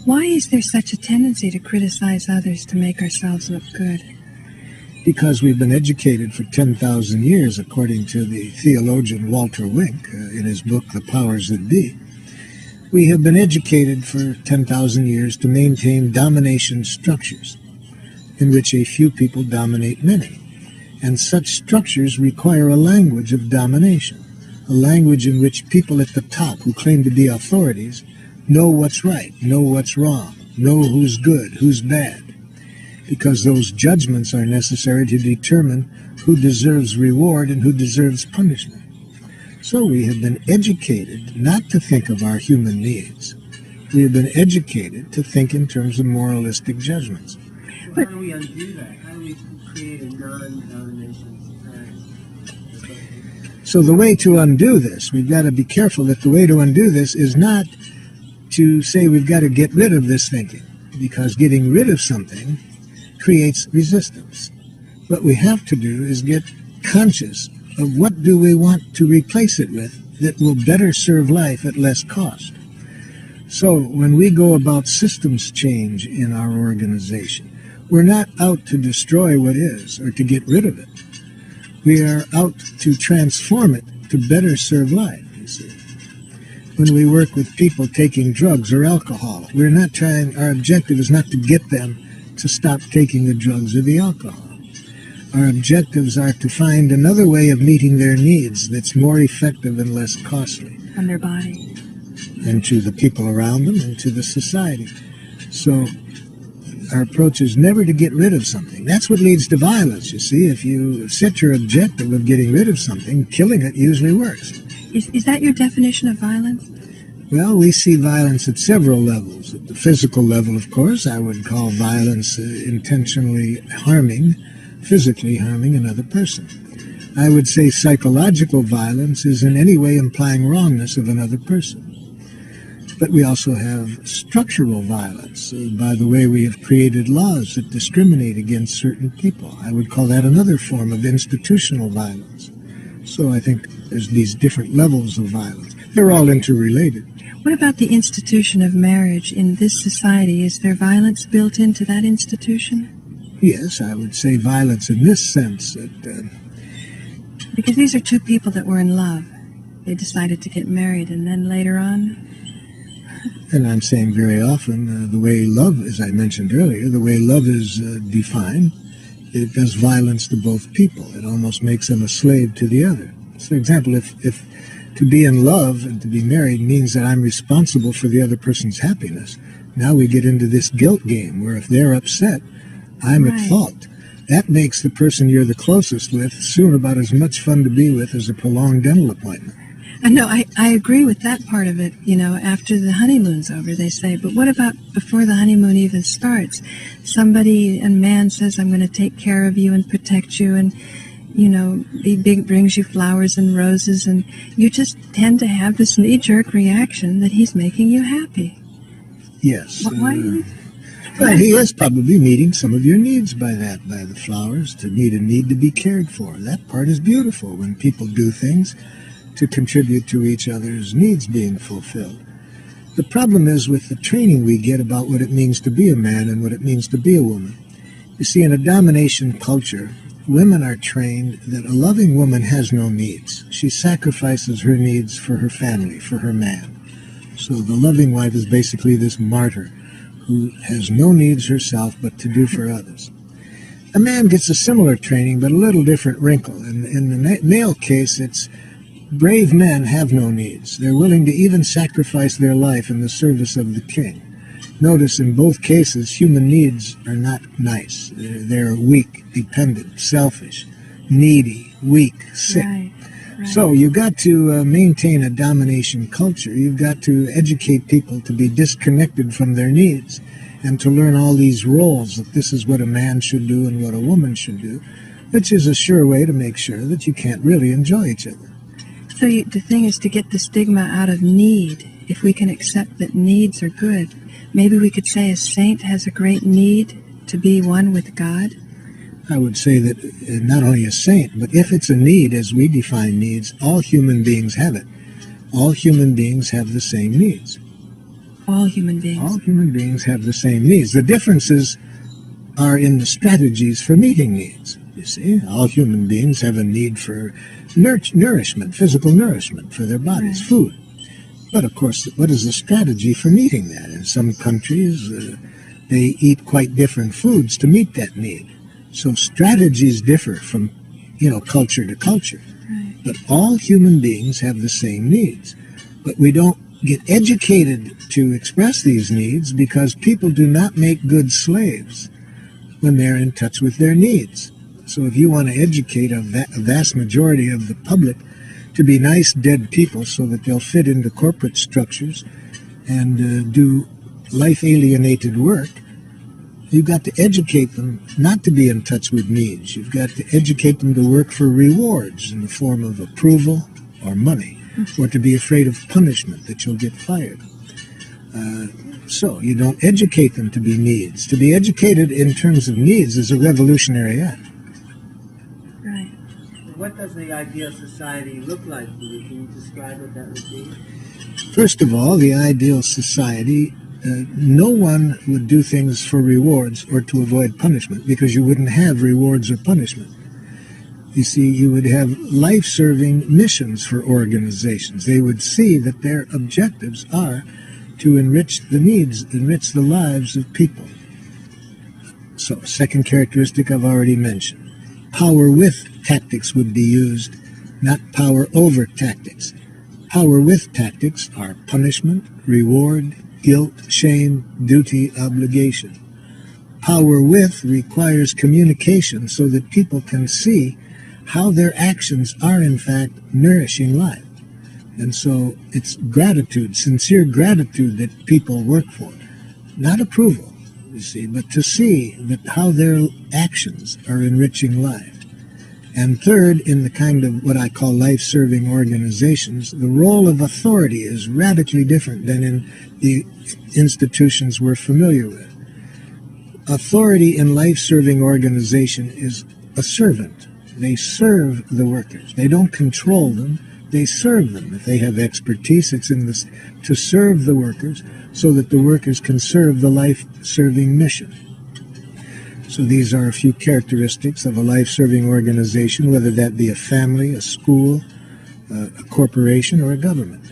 Why is there such a tendency to criticize others to make ourselves look good? Because we've been educated for 10,000 years, according to the theologian Walter Wink in his book, The Powers That Be. We have been educated for 10,000 years to maintain domination structures in which a few people dominate many. And such structures require a language of domination, a language in which people at the top who claim to be authorities know what's right, know what's wrong, know who's good, who's bad, because those judgments are necessary to determine who deserves reward and who deserves punishment. So we have been educated not to think of our human needs. We have been educated to think in terms of moralistic judgments. How do we undo that? How do we create a non-domination society? So the way to undo this, we've got to be careful that the way to undo this is not to say we've got to get rid of this thinking, because getting rid of something creates resistance. What we have to do is get conscious of what do we want to replace it with that will better serve life at less cost. So when we go about systems change in our organization, we're not out to destroy what is or to get rid of it. We are out to transform it to better serve life, you see. When we work with people taking drugs or alcohol, our objective is not to get them to stop taking the drugs or the alcohol. Our objectives are to find another way of meeting their needs that's more effective and less costly. On their body. And to the people around them and to the society. So our approach is never to get rid of something. That's what leads to violence, you see. If you set your objective of getting rid of something, killing it usually works. Is that your definition of violence? Well, we see violence at several levels. At the physical level, of course, I would call violence intentionally physically harming another person. I would say psychological violence is in any way implying wrongness of another person. But we also have structural violence by the way we have created laws that discriminate against certain people. I would call that another form of institutional violence. So I think there's these different levels of violence. They're all interrelated. What about the institution of marriage in this society? Is there violence built into that institution? Yes, I would say violence in this sense. Because these are two people that were in love. They decided to get married, and then later on... And I'm saying very often, the way love, as I mentioned earlier, the way love is defined, it does violence to both people. It almost makes them a slave to the other. For example, if to be in love and to be married means that I'm responsible for the other person's happiness, now we get into this guilt game where if they're upset, I'm at fault. That makes the person you're the closest with soon about as much fun to be with as a prolonged dental appointment. No, I agree with that part of it. You know, after the honeymoon's over, they say, but what about before the honeymoon even starts? A man says, I'm going to take care of you and protect you, and, you know, he brings you flowers and roses, and you just tend to have this knee-jerk reaction that he's making you happy. Yes. Why? Well, he is probably meeting some of your needs by the flowers, to meet a need to be cared for. That part is beautiful when people do things to contribute to each other's needs being fulfilled. The problem is with the training we get about what it means to be a man and what it means to be a woman. You see, in a domination culture, women are trained that a loving woman has no needs. She sacrifices her needs for her family, for her man. So the loving wife is basically this martyr who has no needs herself but to do for others. A man gets a similar training, but a little different wrinkle. In the male case, it's brave men have no needs. They're willing to even sacrifice their life in the service of the king. Notice in both cases, human needs are not nice. They're weak, dependent, selfish, needy, weak, sick. Right. So you've got to maintain a domination culture. You've got to educate people to be disconnected from their needs and to learn all these roles, that this is what a man should do and what a woman should do, which is a sure way to make sure that you can't really enjoy each other. So the thing is to get the stigma out of need. If we can accept that needs are good, maybe we could say a saint has a great need to be one with God. I would say that not only a saint, but if it's a need as we define needs, all human beings have it. All human beings have the same needs. All human beings. All human beings have the same needs. The differences are in the strategies for meeting needs. You see, all human beings have a need for nourishment, physical nourishment for their bodies, food. But of course, what is the strategy for meeting that? In some countries, they eat quite different foods to meet that need. So strategies differ from, culture to culture. Right. But all human beings have the same needs. But we don't get educated to express these needs because people do not make good slaves when they're in touch with their needs. So if you want to educate a vast majority of the public to be nice, dead people so that they'll fit into corporate structures and do life-alienated work, you've got to educate them not to be in touch with needs. You've got to educate them to work for rewards in the form of approval or money, or to be afraid of punishment, that you'll get fired. So you don't educate them to be needs. To be educated in terms of needs is a revolutionary act. Right. What does the ideal society look like to you? Can you describe what that would be? First of all, the ideal society, no one would do things for rewards or to avoid punishment, because you wouldn't have rewards or punishment. You see, you would have life-serving missions for organizations. They would see that their objectives are to enrich the needs, enrich the lives of people. So, second characteristic I've already mentioned. Power with tactics would be used, not power over tactics. Power with tactics are punishment, reward, guilt, shame, duty, obligation. Power with requires communication so that people can see how their actions are in fact nourishing life. And so it's gratitude, sincere gratitude that people work for. Not approval, you see, but to see that how their actions are enriching life. And third, in the kind of what I call life-serving organizations, the role of authority is radically different than in the institutions we're familiar with. Authority in life-serving organization is a servant. They serve the workers. They don't control them. They serve them. If they have expertise, it's in this to serve the workers so that the workers can serve the life-serving mission. So these are a few characteristics of a life-serving organization, whether that be a family, a school, a corporation, or a government.